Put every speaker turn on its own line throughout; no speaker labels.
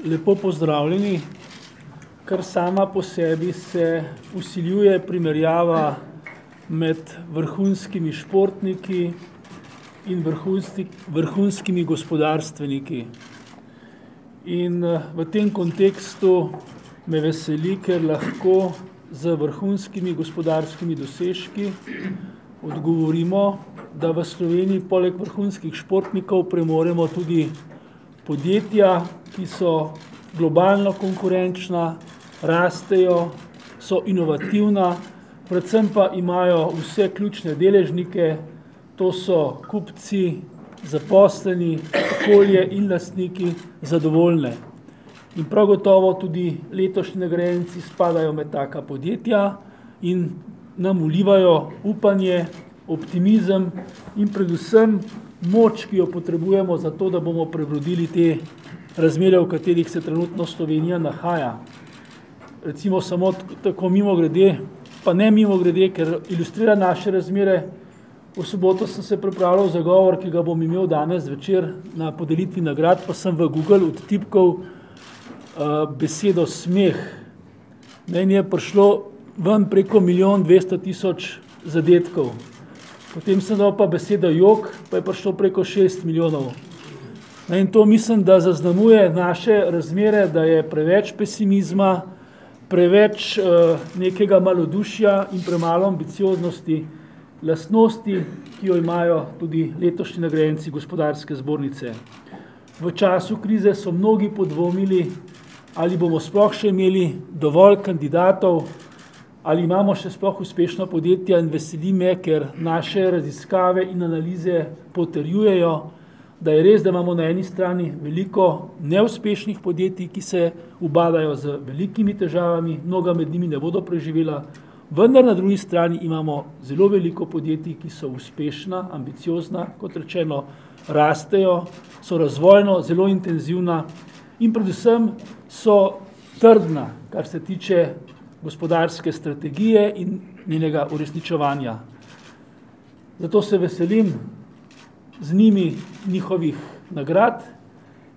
Lepo pozdravljeni. Kar sama po sebi se vsiljuje primerjava med vrhunskimi športniki in vrhunskimi gospodarstveniki. In v tem kontekstu me veseli, ker lahko z vrhunskimi gospodarskimi dosežki odgovorimo, da v Sloveniji poleg vrhunskih športnikov premoremo tudi podjetja, ki so globalno konkurenčna, rastejo, so inovativna, predvsem pa imajo vse ključne deležnike, to so kupci, zaposleni, okolje in lastniki zadovoljne. In prav gotovo tudi letošnji nagrajenci spadajo med taka podjetja in nam vlivajo upanje, optimizem in predvsem moč, ki jo potrebujemo za to, da bomo prebrodili te razmere, v katerih se trenutno Slovenija nahaja. Recimo samo tako mimogrede, pa ne mimogrede, ker ilustrira naše razmere. V soboto sem se pripravljal za govor, ki ga bom imel danes večer na podelitvi nagrad, pa sem v Google odtipkal besedo smeh. Meni je prišlo ven preko 1.200.000 zadetkov. Potem sem dal pa besedo jok, pa je prišlo preko 6 milijonov. In to mislim, da zaznamuje naše razmere, da je preveč pesimizma, preveč nekega malodušja in premalo ambicioznosti, lastnosti, ki jo imajo tudi letošnji nagrajenci Gospodarske zbornice. V času krize so mnogi podvomili, ali bomo sploh še imeli dovolj kandidatov, ali imamo še sploh uspešno podjetja, in veseli me, ker naše raziskave in analize potrjujejo, da je res, da imamo na eni strani veliko neuspešnih podjetij, ki se ubadajo z velikimi težavami, mnoga med njimi ne bodo preživela, vendar na drugi strani imamo zelo veliko podjetij, ki so uspešna, ambiciozna, kot rečeno, rastejo, so razvojno zelo intenzivna in predvsem so trdna, kar se tiče gospodarske strategije in njenega uresničevanja. Zato se veselim z njimi njihovih nagrad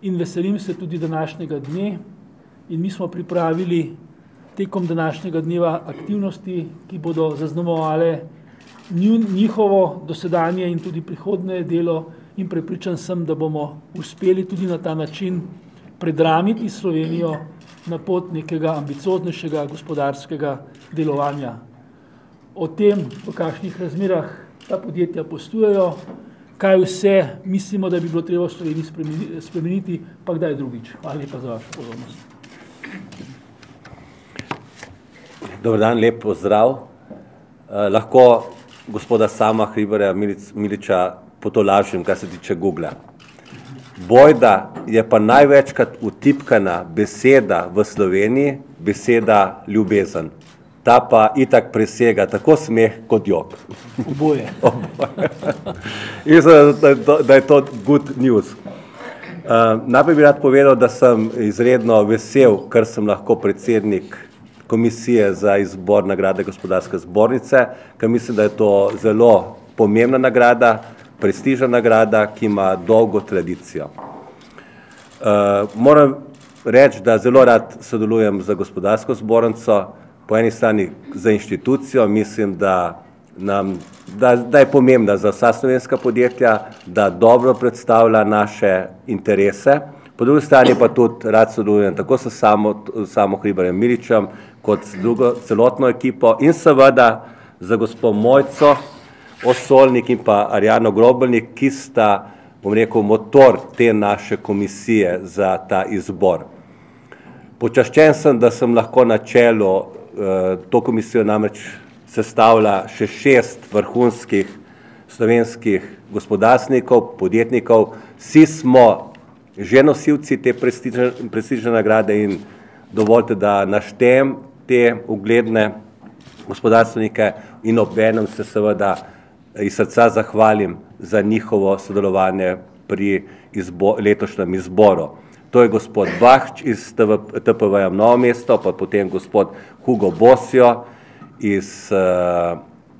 in veselim se tudi današnjega dne in mi smo pripravili tekom današnjega dneva aktivnosti, ki bodo zaznamovale njihovo dosedanje in tudi prihodnje delo in prepričan sem, da bomo uspeli tudi na ta način predramiti Slovenijo na pot nekega ambicioznejšega gospodarskega delovanja. O tem, v kakšnih razmerah ta podjetja poslujejo, kaj vse mislimo, da bi bilo treba v Sloveniji spremeniti, pa kdaj drugič. Hvala lepa za vašo pozornost.
Dober dan, lep pozdrav. Lahko gospoda Sama Hribarja Miliča potolažim, kar se tiče Googla. Bojda je pa največkrat vtipkana beseda v Sloveniji, beseda ljubezen. Ta pa itak presega tako smeh kot jok.
Oboje.
In da je to good news. Najprej bi rad povedal, da sem izredno vesel, ker sem lahko predsednik komisije za izbor nagrade Gospodarske zbornice, ker mislim, da je to zelo pomembna nagrada, prestižna nagrada, ki ima dolgo tradicijo. Moram reči, da zelo rad sodelujem za Gospodarsko zbornico, po eni strani za inštitucijo, mislim, da je pomembna za vsa slovenska podjetja, da dobro predstavlja naše interese, po drugi strani pa tudi rad sodelujem tako s Samo Hribarjem Miličem, kot s drugo celotno ekipo in seveda za gospo Mojco Osolnik in pa Arjano Grobelnik, ki sta, bom rekel, motor te naše komisije za ta izbor. Počaščen sem, da sem lahko na čelu, to komisijo namreč sestavlja še 6 vrhunskih slovenskih gospodarstvenikov, podjetnikov. Vsi smo že nosilci te prestižne nagrade in dovolite, da naštejem te ugledne gospodarstvenike in obenem se seveda iz srca zahvalim za njihovo sodelovanje pri letošnjem izboru. To je gospod Bahč iz TPV-ja Novo mesto, pa potem gospod Hugo Bosio iz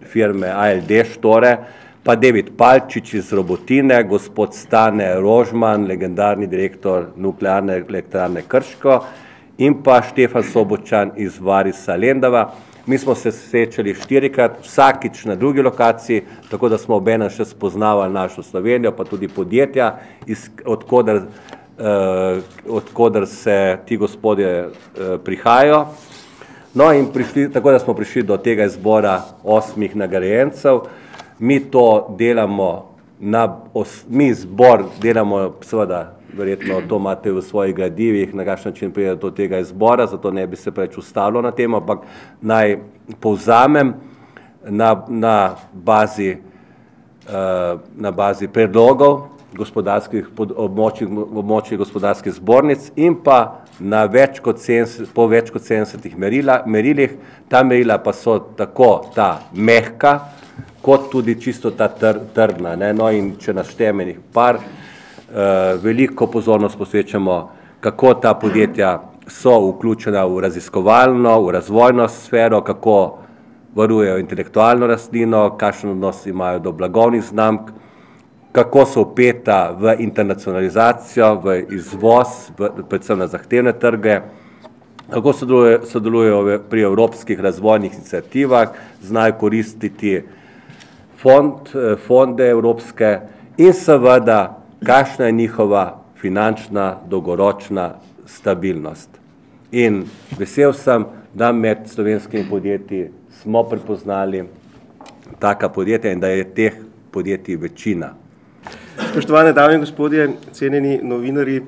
firme ALD Štore, pa David Palčič iz Robotine, gospod Stane Rožman, legendarni direktor Nuklearne elektrarne Krško in pa Štefan Sobočan iz Varisa Lendava. Mi smo se srečali 4krat, vsakič na drugi lokaciji, tako da smo obenem še spoznavali našo Slovenijo, pa tudi podjetja, odkoder se ti gospodje prihajajo. No in tako da smo prišli do tega izbora 8 nagrajencev. Mi to delamo, mi zbor delamo, seveda, verjetno to imate v svojih gradivih, na kakšen način pride do tega izbora, zato ne bi se preveč ustavilo na tem, ampak naj povzamem na bazi predlogov območij gospodarskih zbornic in pa po več kot 70 merilih. Ta merila pa so tako ta mehka, kot tudi čisto ta trdna. No in če naštejem enih par, veliko pozornost posvečamo, kako ta podjetja so vključena v raziskovalno, v razvojno sfero, kako varujejo intelektualno lastnino, kakšen odnos imajo do blagovnih znamk, kako so vpeta v internacionalizacijo, v izvoz, predvsem na zahtevne trge, kako sodelujejo pri evropskih razvojnih iniciativah, znajo koristiti fonde evropske in seveda, kakšna je njihova finančna dolgoročna stabilnost. In vesel sem, da med slovenskimi podjetji smo prepoznali taka podjetja in da je teh podjetij večina.
Spoštovane dame in gospodje, cenjeni novinarji,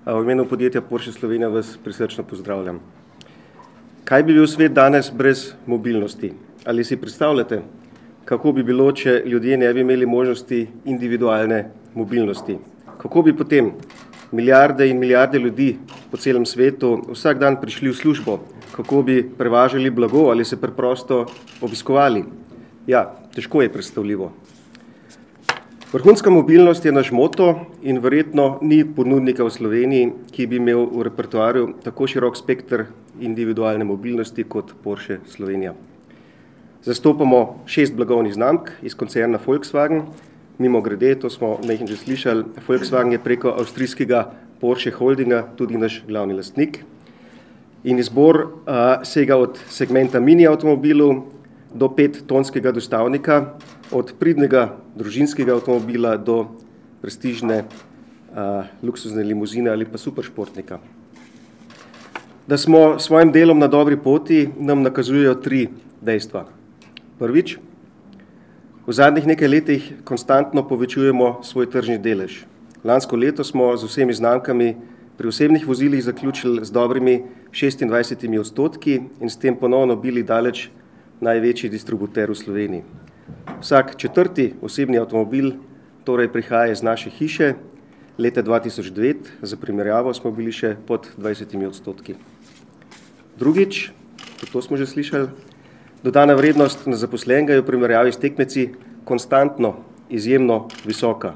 v imenu podjetja Porsche Slovenija vas prisrčno pozdravljam. Kaj bi bil svet danes brez mobilnosti? Ali si predstavljate, kako bi bilo, če ljudje ne bi imeli možnosti individualne mobilnosti? Kako bi potem milijarde in milijarde ljudi po celem svetu vsak dan prišli v službo? Kako bi prevažali blago ali se preprosto obiskovali? Ja, težko je predstavljivo. Vrhunska mobilnost je naš moto in verjetno ni ponudnika v Sloveniji, ki bi imel v repertoarju tako širok spekter individualne mobilnosti kot Porsche Slovenija. Zastopamo 6 blagovnih znamk iz koncerna Volkswagen. Mimogrede, to smo nekaj že slišali, Volkswagen je preko avstrijskega Porsche Holdinga tudi naš glavni lastnik. In izbor sega od segmenta mini avtomobilu do 5-tonskega dostavnika, od pridnega družinskega avtomobila do prestižne luksuzne limuzine ali pa superšportnika. Da smo s svojim delom na dobri poti, nam nakazujejo 3 dejstva. Prvič, v zadnjih nekaj letih konstantno povečujemo svoj tržni delež. Lansko leto smo z vsemi znamkami pri osebnih vozilih zaključili z dobrimi 26% in s tem ponovno bili daleč največji distributer v Sloveniji. Vsak 4. osebni avtomobil torej prihaja iz naše hiše. Leta 2009, za primerjavo, smo bili še pod 20%. Drugič, tudi to smo že slišali, dodana vrednost na zaposlenega je v primerjavi s tekmeci konstantno izjemno visoka.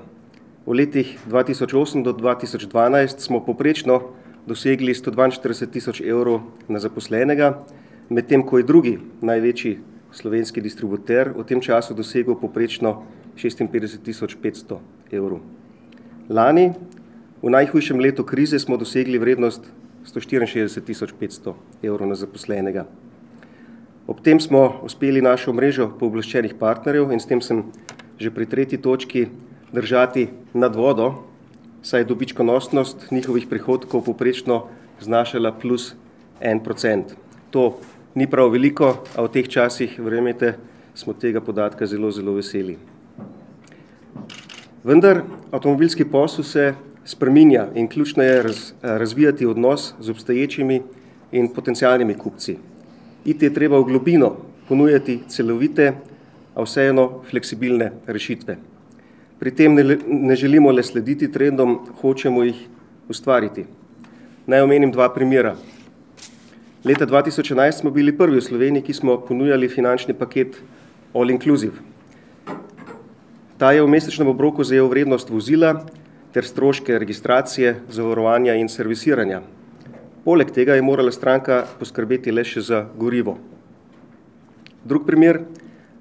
V letih 2008 do 2012 smo poprečno dosegli 142.000 evrov na zaposlenega, medtem ko je drugi največji slovenski distributer v tem času dosegel poprečno 56.500 evrov. Lani, v najhujšem letu krize, smo dosegli vrednost 164.500 evrov na zaposlenega. Ob tem smo uspeli našo mrežo pooblaščenih partnerjev in s tem sem že pri 3. točki držati nad vodo, saj je dobičkonosnost njihovih prihodkov poprečno znašala plus 1%. To ni prav veliko, a v teh časih, verjemite, smo tega podatka zelo, zelo veseli. Vendar avtomobilski posel se spreminja in ključno je razvijati odnos z obstoječimi in potencialnimi kupci. Iti je treba v globino, ponujati celovite, a vseeno fleksibilne rešitve. Pri tem ne želimo le slediti trendom, hočemo jih ustvariti. Naj omenim 2 primera. Leta 2011 smo bili prvi v Sloveniji, ki smo ponujali finančni paket All Inclusive. Ta je v mesečnem obroku zajel vrednost vozila ter stroške registracije, zavarovanja in servisiranja. Poleg tega je morala stranka poskrbeti le še za gorivo. Drug primer,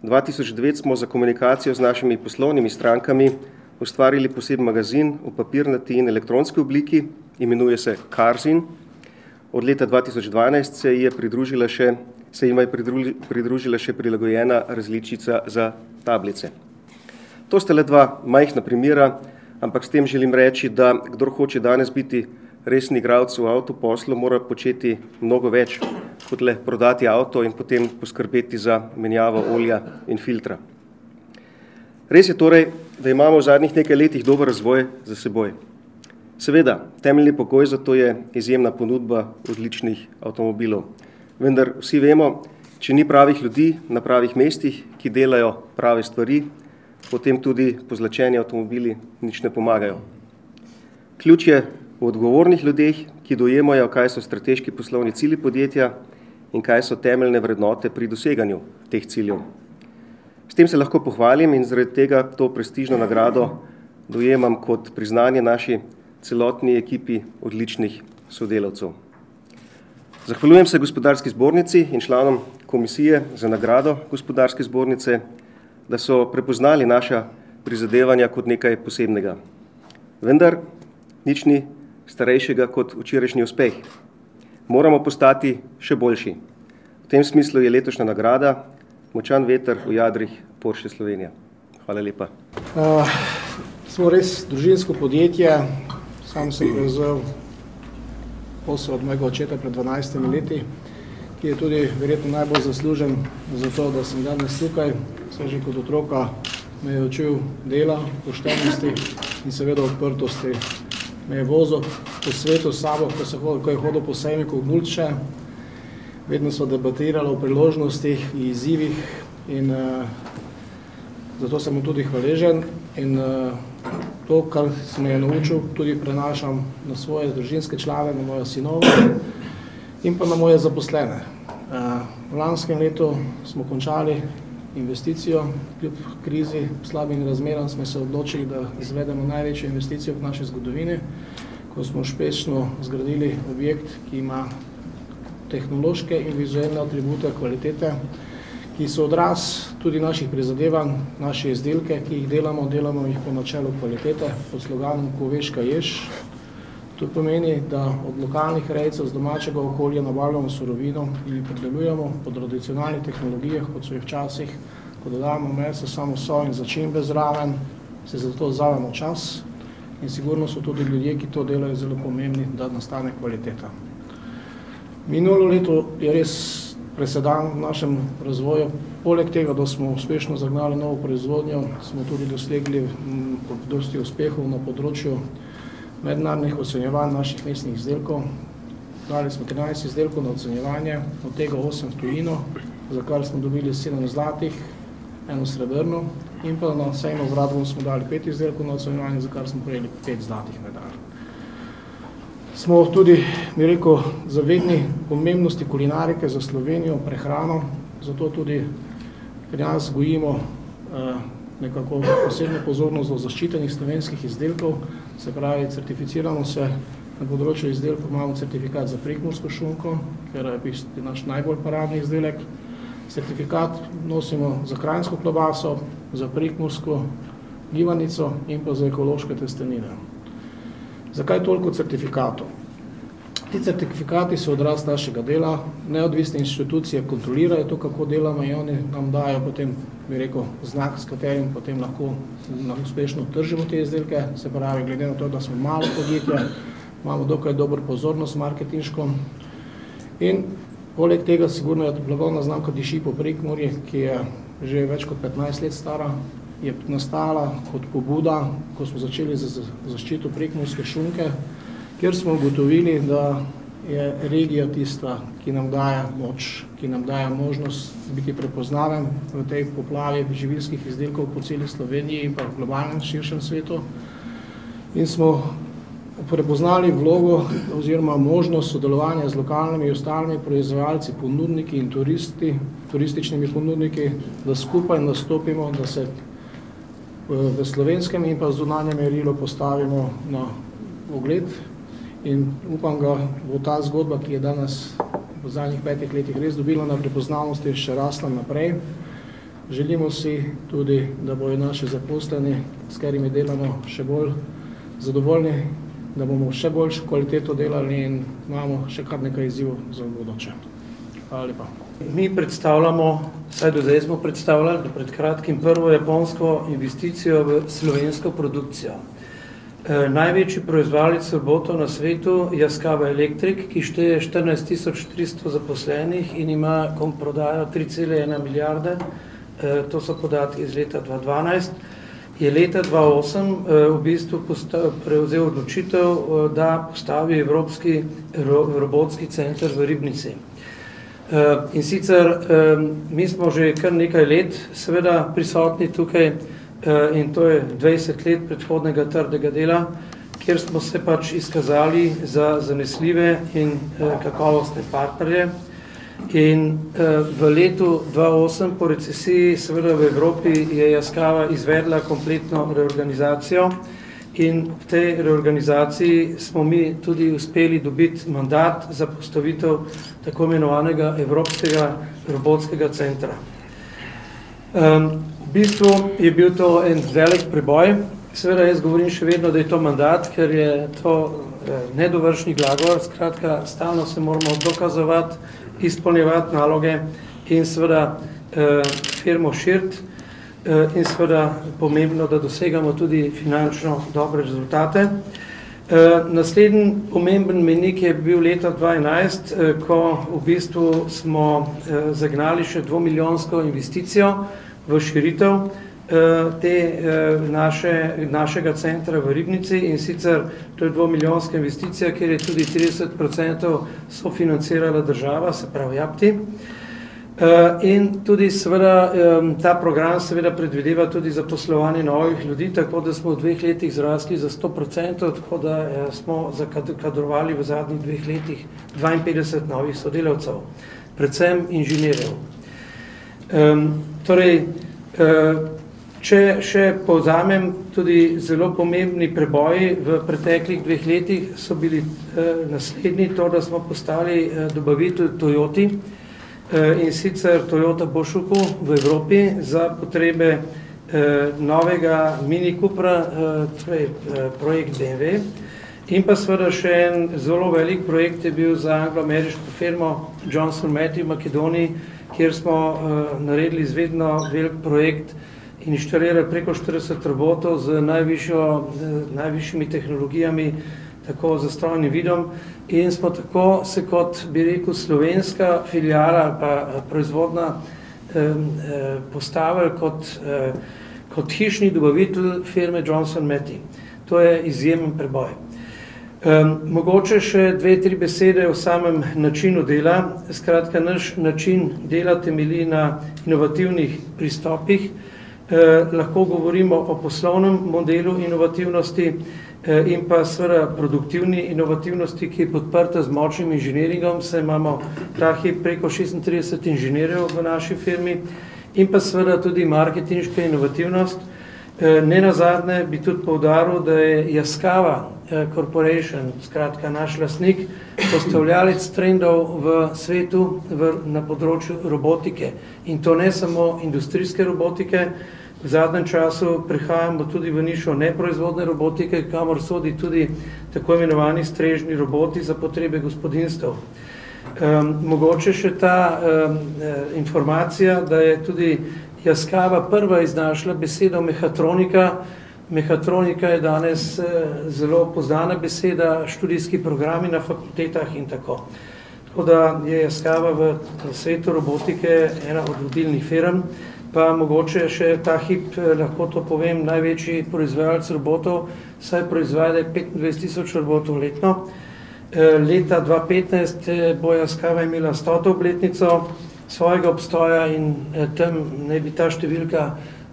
2009 smo za komunikacijo z našimi poslovnimi strankami ustvarili poseben magazin v papirnati in elektronski obliki, imenuje se Karzin. Od leta 2012 se jim je pridružila še prilagojena različica za tablice. To sta le dva majhna primera, ampak s tem želim reči, da kdor hoče danes biti resni igralec v avtoposlu, mora početi mnogo več, kot le prodati avto in potem poskrbeti za menjavo olja in filtra. Res je torej, da imamo v zadnjih nekaj letih dober razvoj za seboj. Seveda, temeljni pogoj za to je izjemna ponudba odličnih avtomobilov. Vendar vsi vemo, če ni pravih ljudi na pravih mestih, ki delajo prave stvari, potem tudi pozlačeni avtomobili nič ne pomagajo. Ključ je v odgovornih ljudeh, ki dojemajo, kaj so strateški poslovni cilji podjetja in kaj so temeljne vrednote pri doseganju teh ciljev. S tem se lahko pohvalim in zaradi tega to prestižno nagrado dojemam kot priznanje naši celotni ekipi odličnih sodelavcev. Zahvaljujem se Gospodarski zbornici in članom komisije za nagrado Gospodarske zbornice, da so prepoznali naša prizadevanja kot nekaj posebnega. Vendar nič ni starejšega kot včerajšnji uspeh. Moramo postati še boljši. V tem smislu je letošnja nagrada Močan veter v jadrih Porsche Slovenija. Hvala lepa.
Smo res družinsko podjetje. Sam sem prevzel posel od mojega očeta pred 12 leti, ki je tudi verjetno najbolj zaslužen za to, da sem danes tukaj. Saj že kot otroka me je učil dela, poštenosti in seveda odprtosti. Me je vozil po svetu s sabo, ko je hodil po sejmiku v Mulče. Vedno so debatirali o priložnostih in izzivih in zato sem mu tudi hvaležen. In to, kar sem je naučil, tudi prenašam na svoje družinske člane, na moje sinove in pa na moje zaposlene. V lanskem letu smo končali investicijo, kljub krizi, slabim razmeram smo se odločili, da izvedemo največjo investicijo v naši zgodovini, ko smo uspešno zgradili objekt, ki ima tehnološke in vizualne atribute kvalitete, ki so odraz tudi naših prizadevanj, naše izdelke, ki jih delamo jih po načelu kvalitete, pod sloganom Ko veš, kaj ješ. To pomeni, da od lokalnih rejcev z domačega okolja nabavljamo surovino in predelujemo po tradicionalnih tehnologijah, kot so jih včasih, ko dodajamo meso, samo sol in začimbe zraven, se zato vzamemo čas in sigurno so tudi ljudje, ki to delajo, zelo pomembni, da nastane kvaliteta. Minulo leto je res presedan v našem razvoju. Poleg tega, da smo uspešno zagnali novo proizvodnjo, smo tudi dosegli dosti uspehov na področju mednarodnih ocenjevanj naših mesnih izdelkov. Dali smo 13 izdelkov na ocenjevanje, od tega 8 v tujino, za kar smo dobili 7 zlatih, 1 srebrno in pa na sejmu v Radovnu smo dali 5 izdelkov na ocenjevanje, za kar smo prejeli 5 zlatih medalj. Smo tudi, bi rekel, zavedni pomembnosti kulinarike za Slovenijo, prehrano, zato tudi pri nas gojimo nekako posebno pozornost do zaščitenih slovenskih izdelkov, se pravi, certificiramo se na področju izdelkov, imamo certifikat za prekmursko šunko, ker je naš najbolj paradni izdelek. Certifikat nosimo za kranjsko klobaso, za prekmursko givanico in pa za ekološke testenine. Zakaj toliko certifikatov? Ti certifikati so odraz našega dela, neodvisne inštitucije kontrolirajo to, kako delamo in oni nam dajo potem, bi rekel, znak, s katerim potem lahko uspešno tržimo te izdelke, se pravi, glede na to, da smo malo podjetje, imamo dokaj dobro pozornost marketinško in poleg tega sigurno je blagovna znamka Diši po Prekmurju, ki je že več kot 15 let stara, je nastala kot pobuda, ko smo začeli z zaščito prekmurske šunke, kjer smo ugotovili, da je regija tista, ki nam daje moč, ki nam daje možnost biti prepoznaven v tej poplavi živilskih izdelkov po celi Sloveniji in pa v globalnem širšem svetu. In smo prepoznali vlogo oziroma možnost sodelovanja z lokalnimi in ostalimi proizvajalci, ponudniki in turističnimi ponudniki, da skupaj nastopimo, da se v slovenskem in pa zunanjem merilu postavimo na ugled in upam, da bo ta zgodba, ki je danes v zadnjih 5 letih res dobila na prepoznavnosti, še rasla naprej. Želimo si tudi, da bojo naši zaposleni, s katerimi delamo, še bolj zadovoljni, da bomo še boljšo kvaliteto delali in imamo še kar nekaj izzivov za bodoče. Hvala lepa.
Mi predstavljamo, vsaj do zdaj smo predstavljali, da pred kratkim prvo japonsko investicijo v slovensko produkcijo. Največji proizvajalec robotov na svetu je Yaskawa Electric, ki šteje 14.300 zaposlenih in ima prodajo 3,1 milijarde. To so podatki iz leta 2012, je leta 2008 v bistvu prevzel odločitev, da postavi Evropski robotski center v Ribnici. In sicer mi smo že kar nekaj let seveda prisotni tukaj in to je 20 let predhodnega trdega dela, kjer smo se pač izkazali za zanesljive in kakovostne partnerje. In v letu 2008 po recesiji seveda v Evropi je Yaskawa izvedla kompletno reorganizacijo in v tej reorganizaciji smo mi tudi uspeli dobiti mandat za postavitev tako imenovanega Evropskega robotskega centra. V bistvu je bil to en velik preboj. Seveda jaz govorim še vedno, da je to mandat, ker je to nedovršni glagol, skratka stalno se moramo dokazovati, izpolnjevati naloge in seveda firmo širiti in seveda pomembno, da dosegamo tudi finančno dobre rezultate. Naslednji pomemben mejnik je bil leta 2011, ko v bistvu smo zagnali še 2-milijonsko investicijo v širitev našega centra v Ribnici in sicer to je 2-milijonska investicija, kjer je tudi 30% sofinancirala država, se pravi JAPTI. In tudi seveda ta program seveda predvideva tudi zaposlovanje novih ljudi, tako da smo v 2 letih zrasli za 100%, tako da smo zakadrovali v zadnjih 2 letih 52 novih sodelavcev, predvsem inženirjev. Torej, če še povzamem, tudi zelo pomembni preboji v preteklih 2 letih so bili naslednji, to, da smo postali dobavitelj Toyoti in sicer Toyota Boshuku v Evropi za potrebe novega Mini Coopera, torej projekt BMW. In pa seveda še en zelo velik projekt je bil za anglo-ameriško firmo Johnson Matthey v Makedoniji, kjer smo naredili izvedno velik projekt in inštalirali preko 40 robotov z najvišjimi tehnologijami, tako z strojnim vidom in smo tako se kot, bi rekel, slovenska filijala ali pa proizvodna postavili kot hišni dobavitelj firme Johnson Matthey. To je izjemen preboj. Mogoče še 2-3 besede o samem načinu dela. Skratka, naš način dela temelji na inovativnih pristopih. Lahko govorimo o poslovnem modelu inovativnosti in pa seveda produktivni inovativnosti, ki je podprta z močnim inženiringom, saj imamo ta hip preko 36 inženirjev v naši firmi in pa seveda tudi marketinška inovativnost. Nenazadnje bi tudi poudaril, da je Yaskawa Corporation, skratka naš lastnik, postavljalec trendov v svetu na področju robotike in to ne samo industrijske robotike. V zadnjem času prihajamo tudi v nišo neproizvodne robotike, kamor sodi tudi tako imenovani strežni roboti za potrebe gospodinjstev. Mogoče še ta informacija, da je tudi Yaskawa prva iznašla besedo mehatronika. Mehatronika je danes zelo poznana beseda, študijski programi na fakultetah in tako. Tako da je Yaskawa v svetu robotike ena od vodilnih firm, pa mogoče še ta hip, lahko to povem, največji proizvajalec robotov, saj proizvaja 25.000 robotov letno. Leta 2015 bo Yaskawa imela 100. obletnico svojega obstoja in tam naj bi ta številka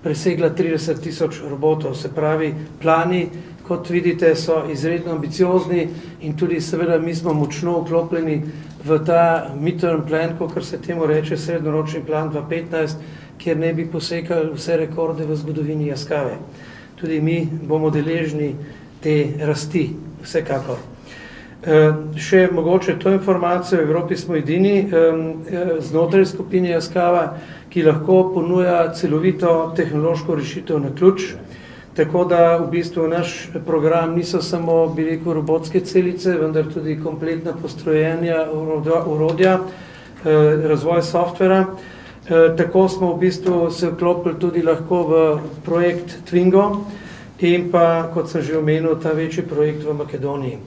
presegla 30.000 robotov. Se pravi, plani, kot vidite, so izredno ambiciozni in tudi seveda mi smo močno vklopljeni v ta midterm plan, kakor se temu reče, srednjeročni plan 2015, kjer ne bi posekali vse rekorde v zgodovini Yaskawe. Tudi mi bomo deležni te rasti, vsekakor. Še mogoče to informacijo, v Evropi smo edini znotraj skupine Yaskawa, ki lahko ponuja celovito tehnološko rešitev na ključ. Tako da v bistvu naš program niso samo, bi rekel, robotske celice, vendar tudi kompletna postrojenja, orodja, razvoj softvera. Tako smo v bistvu se vklopili tudi lahko v projekt Twingo in pa, kot sem že omenil, ta večji projekt v Makedoniji.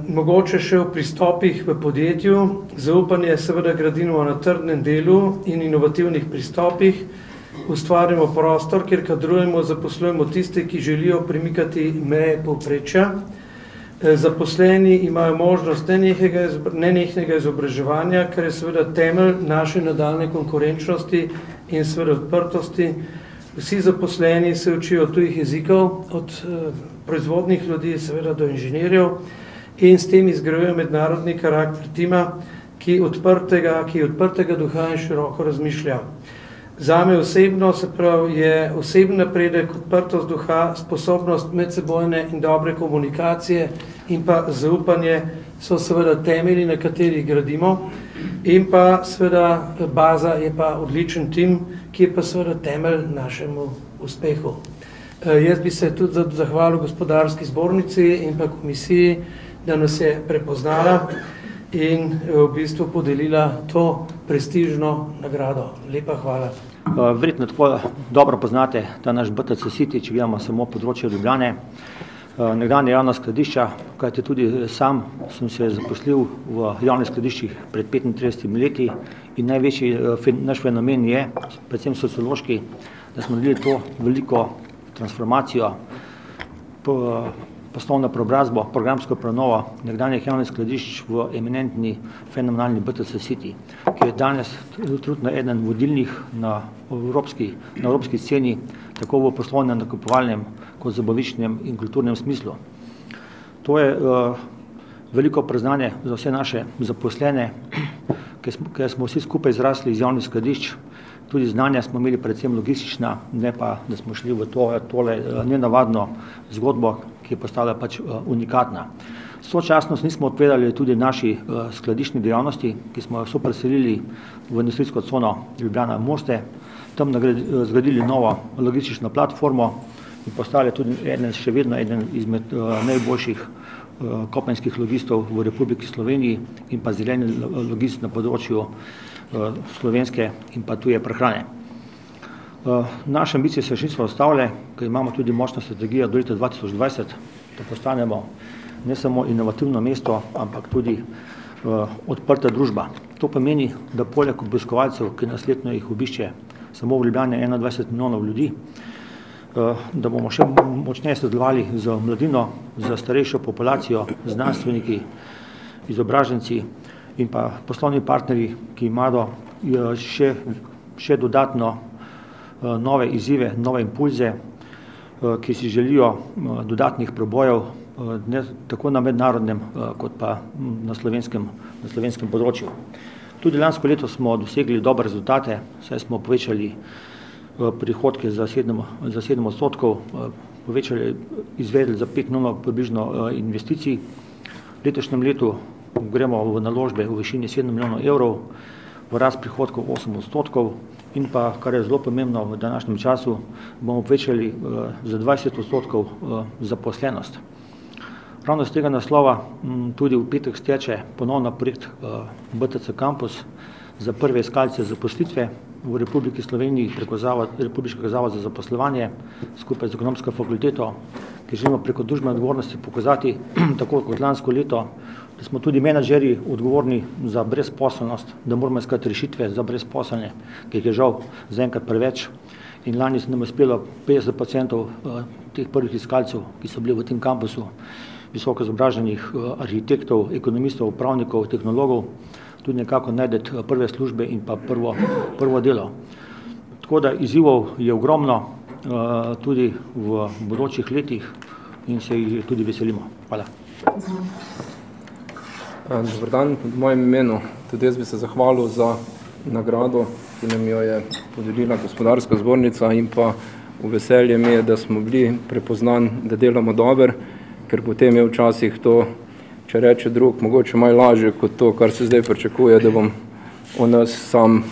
Mogoče še v pristopih v podjetju. Zaupanje seveda gradimo na trdnem delu in inovativnih pristopih. Ustvarjamo prostor, kjer kadrujemo, zaposlujemo tiste, ki želijo premikati meje povprečja. Zaposleni imajo možnost nenehnega izobraževanja, kar je seveda temelj naše nadaljne konkurenčnosti in seveda odprtosti. Vsi zaposleni se učijo tujih jezikov, od proizvodnih ljudi seveda do inženirjev, in s tem izgrajujejo mednarodni karakter tima, ki odprtega duha in široko razmišlja. Zame osebno, se pravi, je osebni napredek, odprtost duha, sposobnost medsebojne in dobre komunikacije in pa zaupanje so seveda temelji, na katerih gradimo, in pa seveda baza je pa odličen tim, ki je pa seveda temelj našemu uspehu. Jaz bi se tudi zahvalil gospodarski zbornici in pa komisiji, da nas je prepoznala in v bistvu podelila to prestižno nagrado. Lepa hvala.
Verjetno tako dobro poznate ta naš BTC City, če gledamo samo področje Ljubljane. Nekdanje javna skladišča, kajti tudi sam sem se zaposlil v javnih skladiščih pred 35 leti in največji naš fenomen je, predvsem sociološki, da smo naredili to veliko transformacijo, poslovno preobrazbo, programsko prenovo nekdanjih javnih skladišč v eminentni, fenomenalni BTC City, ki je danes trenutno eden vodilnih na evropski sceni, tako v poslovnem, nakupovalnem, kot zabavičnem in kulturnem smislu. To je veliko priznanje za vse naše zaposlene, ker smo vsi skupaj zrasli iz javnih skladišč. Tudi znanja smo imeli predvsem logistična, ne pa, da smo šli v tole nenavadno zgodbo, ki je postala pač unikatna. Sočasno nismo odpovedali tudi naši skladiščni dejavnosti, ki smo so preselili v industrijsko cono Ljubljana Moste, tam zgradili novo logistično platformo in postali tudi še vedno eden izmed najboljših kopenskih logistov v Republiki Sloveniji in pa zeleni logist na področju slovenske in pa tuje prehrane. Naše ambicije se še niso ustavile, ker imamo tudi močno strategijo do leta 2020, da postanemo ne samo inovativno mesto, ampak tudi odprta družba. To pomeni, da poleg obiskovalcev, ki nas letno jih obišče samo v Ljubljani 21 milijonov ljudi, da bomo še močneje sodelovali z mladino, z starejšo populacijo, znanstveniki, izobraženci in pa poslovni partnerji, ki imajo še dodatno nove izzive, nove impulze, ki si želijo dodatnih prebojev, tako na mednarodnem, kot pa na slovenskem področju. Tudi lansko leto smo dosegli dobre rezultate, saj smo povečali prihodke za 7%, izvedli za 5 milijonov približno investicij. V letošnjem letu gremo v naložbe v višini 7 milijonov evrov, v rast prihodkov 8% in pa, kar je zelo pomembno v današnjem času, bomo povečali za 20% zaposlenost. Ravno z tega naslova tudi v petek steče ponovno projekt BTC Campus za prve iskalce zaposlitve v Republiki Sloveniji preko Republiškega zavoda za zaposlovanje skupaj z ekonomsko fakulteto, ki želimo preko družbene odgovornosti pokazati, tako kot lansko leto, da smo tudi menedžerji odgovorni za brezposelnost, da moramo iskati rešitve za brezposelne, ki jih je žal zaenkrat preveč. In lani se nam je uspelo 50% teh prvih iskalcev, ki so bili v tem kampusu, visoko izobraženih arhitektov, ekonomistov, pravnikov, tehnologov, tudi nekako najdeti prve službe in pa prvo delo. Tako da izzivov je ogromno tudi v bodočih letih in se jih tudi veselimo. Hvala.
Dobar dan, v mojem imenu tudi jaz bi se zahvalil za nagrado, ki nam jo je podelila gospodarska zbornica, in pa v veselje mi je, da smo bili prepoznani, da delamo dobro, ker potem je včasih to, če reče drug, mogoče malo lažje kot to, kar se zdaj pričakuje, da bom o nas sam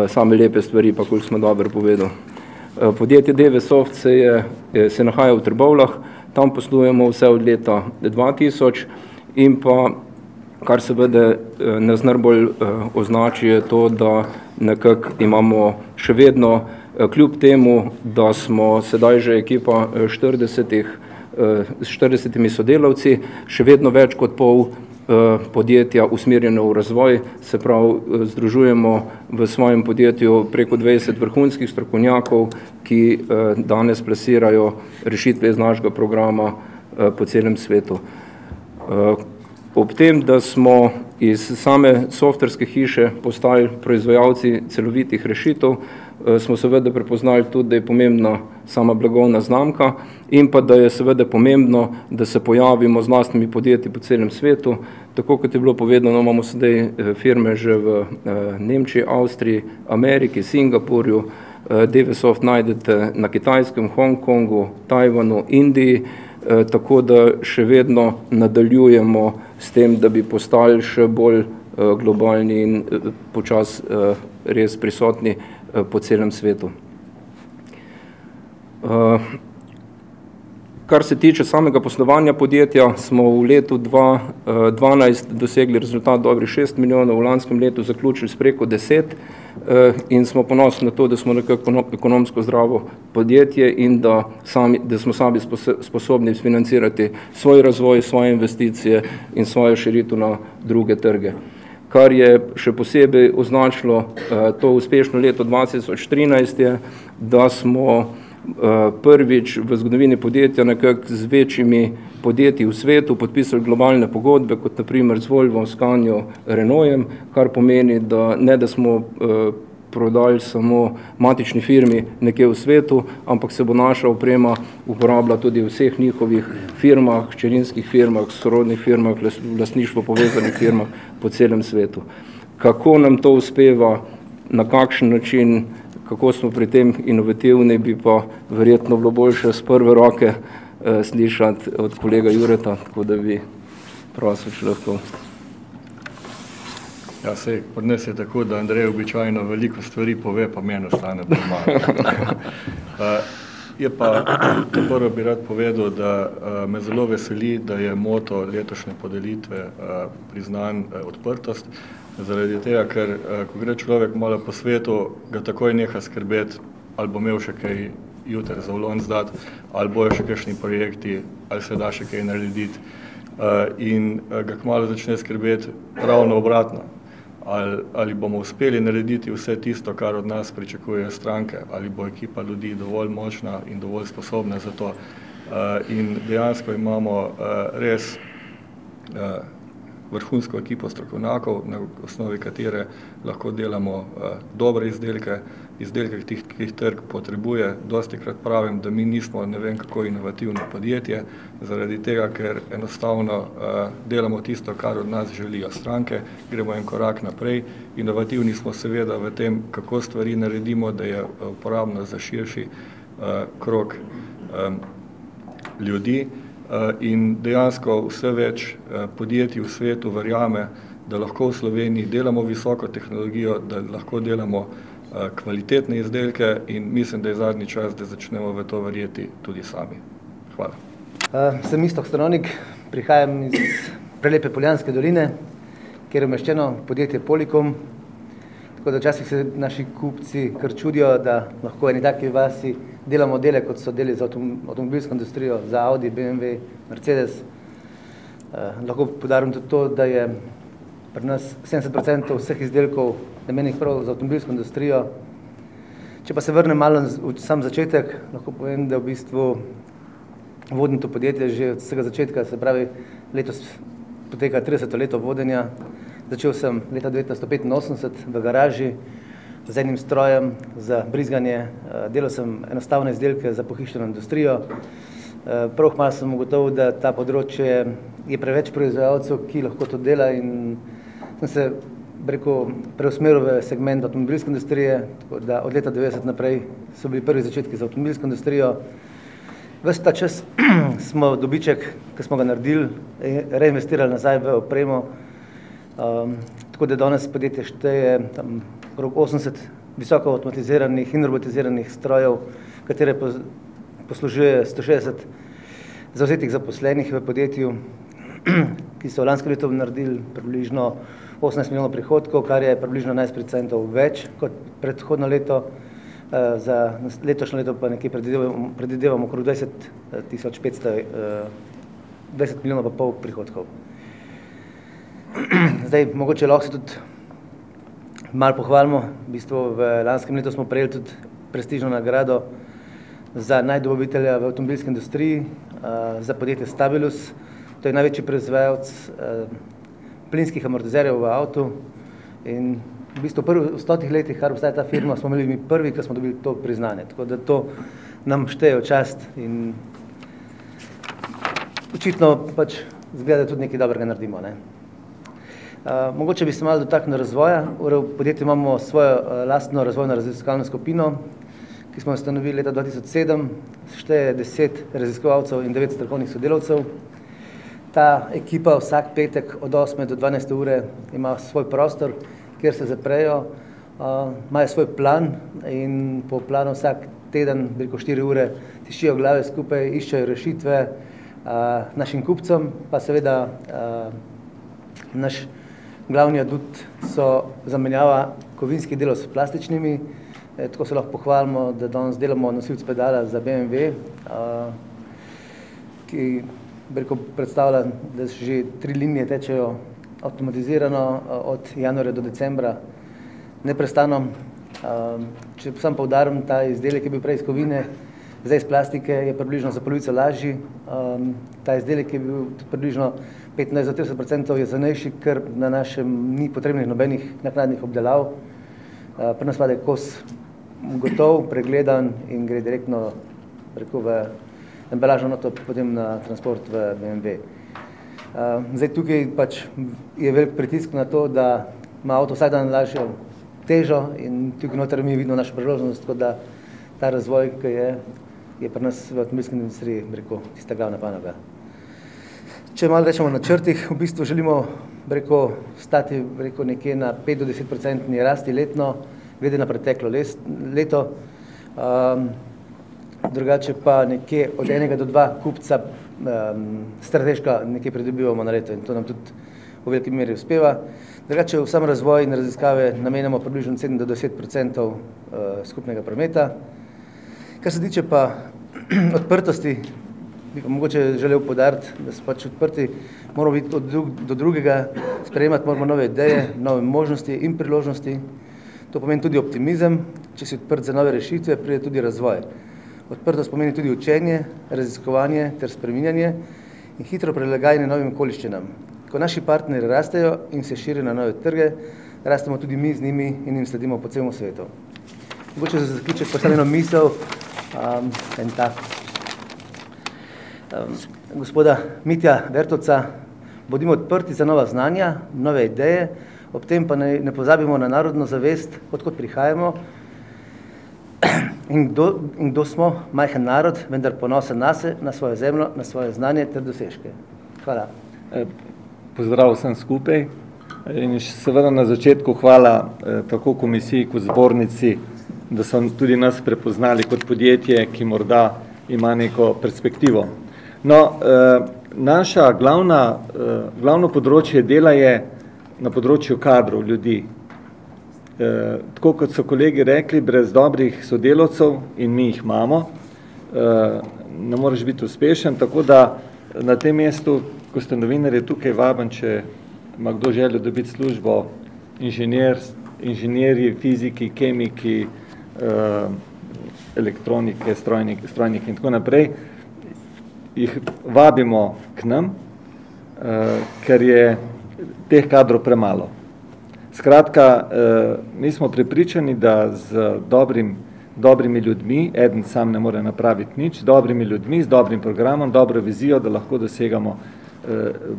same lepe stvari, pa koliko smo dobro povedali. Podjetje DVSoft se nahaja v Trbovljah, tam poslujemo vse od leta 2000 in pa, kar seveda nas najbolj označi, je to, da nekako imamo še vedno, kljub temu, da smo sedaj že ekipa 40 sodelavci, še vedno več kot pol podjetja usmerjeno v razvoj, se pravi, združujemo v svojem podjetju preko 20 vrhunskih strokovnjakov, ki danes plasirajo rešitve iz našega programa po celem svetu. Ob tem, da smo iz same softverske hiše postali proizvajalci celovitih rešitev, smo seveda prepoznali tudi, da je pomembna sama blagovna znamka in pa da je seveda pomembno, da se pojavimo z lastnimi podjetji po celem svetu. Tako kot je bilo povedano, imamo sedaj firme že v Nemčiji, Avstriji, Ameriki, Singapurju, DVSoft najdete na Kitajskem, Hongkongu, Tajvanu, Indiji, tako da še vedno nadaljujemo s tem, da bi postali še bolj globalni in počas res prisotni po celem svetu. Kar se tiče samega poslovanja podjetja, smo v letu 2012 dosegli rezultat dobrih 6 milijonov, v lanskem letu zaključili s preko 10 in smo ponosni na to, da smo nekako ekonomsko zdravo podjetje in da smo sami sposobni financirati svoj razvoj, svoje investicije in svojo širitev na druge trge. Kar je še posebej označilo to uspešno leto 2013 je, da smo prvič v zgodovini podjetja nekako z večjimi podjetji v svetu podpisali globalne pogodbe, kot naprimer z Volvom, Scanijo, Renaultem, kar pomeni, da ne da smo prodali samo matični firmi nekje v svetu, ampak se bo naša oprema uporabila tudi v vseh njihovih firmah, hčerinskih firmah, sorodnih firmah, lastništvo povezanih firmah po celem svetu. Kako nam to uspeva, na kakšen način, kako smo pri tem inovativni, bi pa verjetno bilo boljše z prve roke slišati od kolega Jureta, tako da bi prosil, če lahko.
Ja, sej, od nas je tako, da Andrej običajno veliko stvari pove, pa meni ostane pomalo. Je pa, prvo bi rad povedal, da me zelo veseli, da je moto letošnje podelitve priznan odprtost, zaradi tega, ker ko gre človek malo po svetu, ga takoj neha skrbeti, ali bo imel še kaj jutri za vlon zdati, ali bojo še kakšni projekti, ali se da še kaj narediti. In ga kmalu začne skrbeti ravno obratno. Ali bomo uspeli narediti vse tisto, kar od nas pričakujejo stranke, ali bo ekipa ljudi dovolj močna in dovolj sposobna za to. In dejansko imamo res vrhunsko ekipo strokovnjakov, na osnovi katere lahko delamo dobre izdelke, ki jih trg potrebuje. Dostikrat pravim, da mi nismo ne vem kako inovativno podjetje, zaradi tega, ker enostavno delamo tisto, kar od nas želijo stranke, gremo en korak naprej. Inovativni smo seveda v tem, kako stvari naredimo, da je uporabno za širši krog ljudi. In dejansko vse več podjetij v svetu verjame, da lahko v Sloveniji delamo visoko tehnologijo, da lahko delamo kvalitetne izdelke in mislim, da je zadnji čas, da začnemo v to verjeti tudi sami. Hvala.
Sem Iztok Stanovnik, prihajam iz prelepe Poljanske doline, kjer je umeščeno podjetje Polikom, tako da včasih se naši kupci kar čudijo, da lahko eni taki vasi delamo dele, kot so deli za avtomobilsko industrijo, za Audi, BMW, Mercedes. Lahko podarim tudi to, da je pri nas 70% vseh izdelkov namenjenih prav za avtomobilsko industrijo. Če pa se vrnem malo v sam začetek, lahko povem, da v bistvu vodim to podjetje že od vsega začetka, se pravi, letos poteka 30. leto vodenja. Začel sem leta 1985 v garaži z enim strojem za brizganje. Delal sem enostavne izdelke za pohištveno industrijo. Prav kmalu sem ugotovil, da ta področje je preveč proizvajalcev, ki lahko to dela in sem se preusmeril v segment avtomobilske industrije, tako da od leta 90 naprej so bili prvi začetki za avtomobilsko industrijo. Ves ta čas smo dobiček, ki smo ga naredili, reinvestirali nazaj v opremo, tako da danes podjetje šteje okrog 80 visoko avtomatiziranih in robotiziranih strojev, katere poslužuje 160 zavzetih zaposlenih v podjetju, ki so v lanskem letu naredili približno 18 milijonov prihodkov, kar je približno 11% več kot predhodno leto. Za letošnje leto pa nekje predvidevamo okrog 20 milijonov pa pol prihodkov. Zdaj, mogoče lahko se tudi malo pohvalimo. V bistvu v lanskem letu smo prejeli tudi prestižno nagrado za najdobavitelja v avtomobilski industriji za podjetje Stabilus. To je največji proizvajalec plinskih amortizerjev v avtu in v bistvu v 100 letih, kar obstaja ta firma, smo imeli mi prvi, ki smo dobili to priznanje. Tako da to nam šteje v čast in očitno pač zgleda, da tudi nekaj dobrega naredimo. Mogoče bi se malo dotaknil razvoja. V podjetju imamo svojo lastno razvojno raziskovalno skupino, ki smo jo ustanovili leta 2007, šteje 10 raziskovalcev in 9 strokovnih sodelavcev. Ta ekipa vsak petek od 8 do 12 ure ima svoj prostor, kjer se zaprejo, imajo svoj plan in po planu vsak teden, preko 4 ure, tišijo glave skupaj, iščejo rešitve našim kupcem, pa seveda naš glavni adut so zamenjava kovinskih delov s plastičnimi. Tako se lahko pohvalimo, da danes delamo nosilc pedala za BMW, ki predstavlja, da že 3 linije tečejo avtomatizirano od januarja do decembra neprestano. Če sam poudarim, ta izdelek je bil prej iz kovine, zdaj iz plastike je približno za polovico lažji. Ta izdelek je bil približno 15-30% cenejši, ker na našem ni potrebnih nobenih naknadnih obdelav. Pri nas pade kos gotov, pregledan in gre direktno v embalažno noto, potem na transport v BMW. Zdaj tukaj pač je velik pritisk na to, da ima avto vsak dan lažjo težo in tukaj noter mi vidimo našo priložnost, tako da ta razvoj, ki je pri nas v avtomobilski industriji, tista glavna panoga. Če malo rečemo na črtih, v bistvu želimo stati nekje na 5-10% rasti letno, glede na preteklo leto. Drugače pa nekje od 1 do 2 kupca strateško nekaj pridobivamo na leto in to nam tudi v veliki meri uspeva. Drugače v sam razvoj in raziskave namenjamo približno 7-10% skupnega prometa. Kar se tiče pa odprtosti, bi pa mogoče želel poudariti, da so pač odprti, moramo biti od do drugega, sprejemati moramo nove ideje, nove možnosti in priložnosti. To pomeni tudi optimizem, če si odprt za nove rešitve, pride tudi razvoj. Odprtost pomeni tudi učenje, raziskovanje ter spreminjanje in hitro prilagajanje novim okoliščinam. Ko naši partnerji rastejo in se širijo na nove trge, rastemo tudi mi z njimi in jim sledimo po celem svetu. Mogoče za zaključek postavljeno misel, en tak. Gospoda Mitja Vertovca, bodimo odprti za nova znanja, nove ideje, ob tem pa ne pozabimo na narodno zavest, odkot prihajamo in kdo smo, majhen narod, vendar ponosen nase, na svojo zemljo, na svoje znanje ter dosežke. Hvala.
Pozdrav vsem skupaj in seveda na začetku hvala tako komisiji kot zbornici, da so tudi nas prepoznali kot podjetje, ki morda ima neko perspektivo. No, naša glavno področje dela je na področju kadrov ljudi. Tako kot so kolegi rekli, brez dobrih sodelavcev in mi jih imamo, ne moreš biti uspešen, tako da na tem mestu, ko ste novinarji tukaj vaben, če ima kdo željo dobiti službo, inženirji, fiziki, kemiki, elektronike, strojniki in tako naprej, jih vabimo k nam, ker je teh kadrov premalo. Skratka, mi smo prepričani, da z dobrimi ljudmi, eden sam ne more napraviti nič, z dobrimi ljudmi, z dobrim programom, dobro vizijo, da lahko dosegamo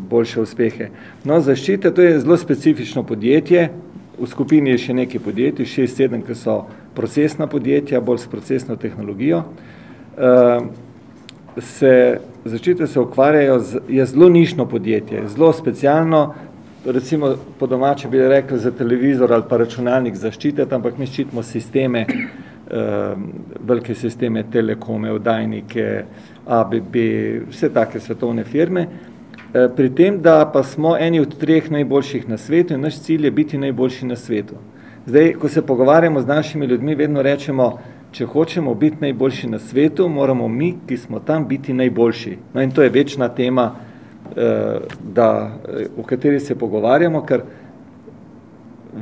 boljše uspehe. No, Zaščite, to je zelo specifično podjetje, v skupini je še nekaj podjetij, 6-7, ki so procesna podjetja, bolj s procesno tehnologijo. Zaščite se ukvarjajo, je zelo nišno podjetje, zelo specialno,
recimo po domače bi rekli za televizor ali pa računalnik zaščititi, ampak mi ščitimo sisteme, velike sisteme, Telekome, oddajnike, ABB, vse take svetovne firme, pri tem, da pa smo eni od 3 najboljših na svetu in naš cilj je biti najboljši na svetu. Zdaj, ko se pogovarjamo z našimi ljudmi, vedno rečemo, če hočemo biti najboljši na svetu, moramo mi, ki smo tam, biti najboljši. No in to je večna tema, o kateri se pogovarjamo, ker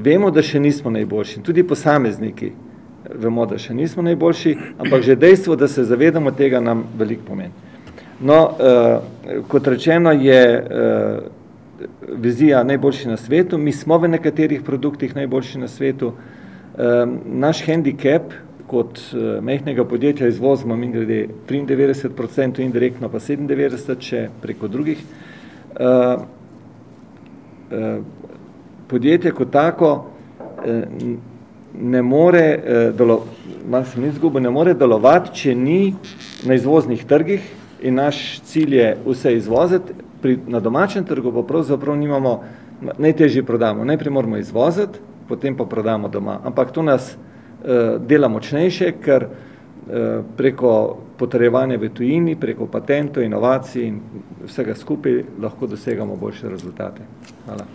vemo, da še nismo najboljši. Tudi posamezniki vemo, da še nismo najboljši, ampak že dejstvo, da se zavedamo tega, nam veliko pomeni. No, kot rečeno je vizija najboljši na svetu, mi smo v nekaterih produktih najboljši na svetu. Naš handicap kot majhnega podjetja izvozimo mimogrede 93%, indirektno pa 97%, če preko drugih. Podjetje kot tako ne more delovati, če ni na izvoznih trgih in naš cilj je vse izvoziti. Na domačem trgu pa pravzaprav nimamo, najtežje prodamo. Najprej moramo izvoziti, potem pa prodamo doma. Ampak to nas dela močnejše, ker preko potrjevanja v tujini, preko patentov, inovacij in vsega skupaj lahko dosegamo boljše rezultate. Hvala.